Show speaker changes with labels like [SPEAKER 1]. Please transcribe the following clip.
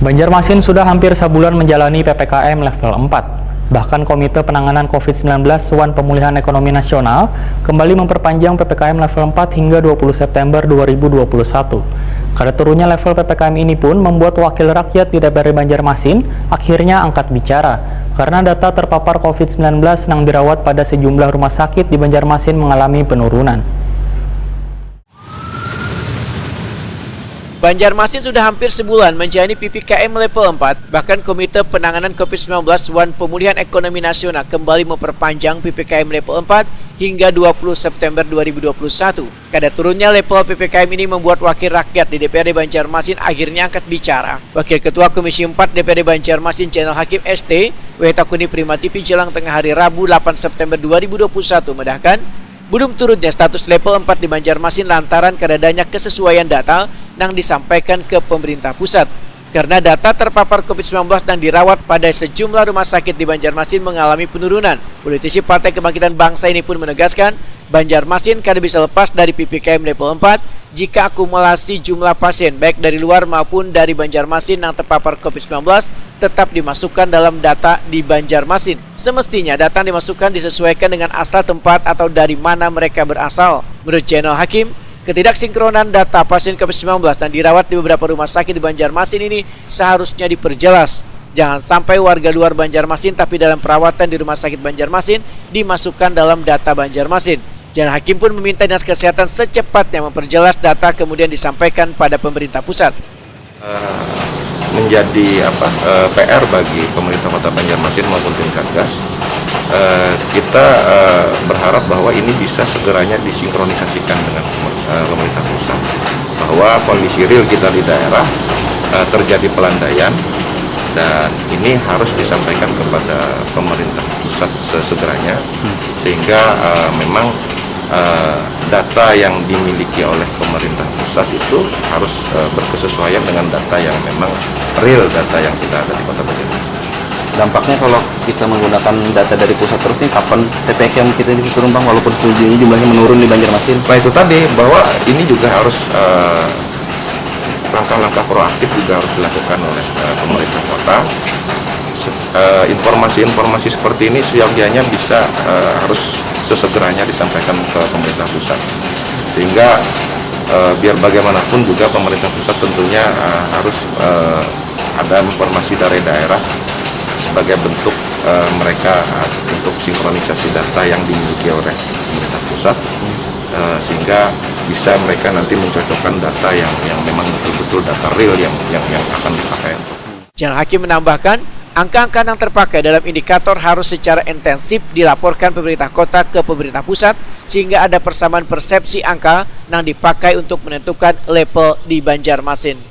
[SPEAKER 1] Banjarmasin sudah hampir sebulan menjalani PPKM level 4. Bahkan Komite Penanganan COVID-19 Wan Pemulihan Ekonomi Nasional kembali memperpanjang PPKM level 4 hingga 20 September 2021. Karena turunnya level PPKM ini pun membuat wakil rakyat di DPRD Banjarmasin akhirnya angkat bicara. Karena data terpapar COVID-19 yang dirawat pada sejumlah rumah sakit di Banjarmasin mengalami penurunan.
[SPEAKER 2] Banjarmasin sudah hampir sebulan menjalani PPKM level 4, bahkan Komite Penanganan COVID-19 Wan Pemulihan Ekonomi Nasional kembali memperpanjang PPKM level 4 hingga 20 September 2021. Kadar turunnya level PPKM ini membuat wakil rakyat di DPRD Banjarmasin akhirnya angkat bicara. Wakil Ketua Komisi 4 DPRD Banjarmasin Channel Hakim ST, Wetakuni Prima TV jelang tengah hari Rabu 8 September 2021 medahkan, belum turunnya status level 4 di Banjarmasin lantaran keadanya kesesuaian data yang disampaikan ke pemerintah pusat. Karena data terpapar COVID-19 dan dirawat pada sejumlah rumah sakit di Banjarmasin mengalami penurunan. Politisi Partai Kebangkitan Bangsa ini pun menegaskan, Banjarmasin kada bisa lepas dari PPKM level 4 jika akumulasi jumlah pasien baik dari luar maupun dari Banjarmasin yang terpapar COVID-19 tetap dimasukkan dalam data di Banjarmasin. Semestinya data yang dimasukkan disesuaikan dengan asal tempat atau dari mana mereka berasal. Menurut Channel Hakim, ketidaksinkronan data pasien COVID-19 dan dirawat di beberapa rumah sakit di Banjarmasin ini seharusnya diperjelas. Jangan sampai warga luar Banjarmasin tapi dalam perawatan di rumah sakit Banjarmasin dimasukkan dalam data Banjarmasin. Channel Hakim pun meminta Dinas Kesehatan secepatnya memperjelas data kemudian disampaikan pada pemerintah pusat.
[SPEAKER 3] Menjadi PR bagi pemerintah Kota Banjarmasin maupun tim Satgas. Kita berharap bahwa ini bisa segeranya disinkronisasikan dengan pemerintah pusat, bahwa kondisi real kita di daerah terjadi pelandaian dan ini harus disampaikan kepada pemerintah pusat sesegeranya sehingga memang data yang dimiliki oleh pemerintah pusat itu harus berkesesuaian dengan data yang memang real, data yang kita ada di Kota Banjarmasin.
[SPEAKER 4] Dampaknya kalau kita menggunakan data dari pusat terus nih, kapan PPKM kita bisa turun Bang, walaupun sejujurnya jumlahnya menurun di Banjarmasin?
[SPEAKER 3] Nah itu tadi, bahwa ini juga harus langkah-langkah proaktif juga harus dilakukan oleh pemerintah kota. Informasi-informasi seperti ini seyogianya bisa harus sesegeranya disampaikan ke pemerintah pusat. Sehingga biar bagaimanapun juga pemerintah pusat tentunya harus ada informasi dari daerah sebagai bentuk mereka untuk sinkronisasi data yang dimiliki oleh pemerintah pusat, sehingga bisa mereka nanti mencocokkan data yang memang betul-betul data real yang akan dipakai.
[SPEAKER 2] Channel Hakim menambahkan, angka-angka yang terpakai dalam indikator harus secara intensif dilaporkan pemerintah kota ke pemerintah pusat sehingga ada persamaan persepsi angka yang dipakai untuk menentukan level di Banjarmasin.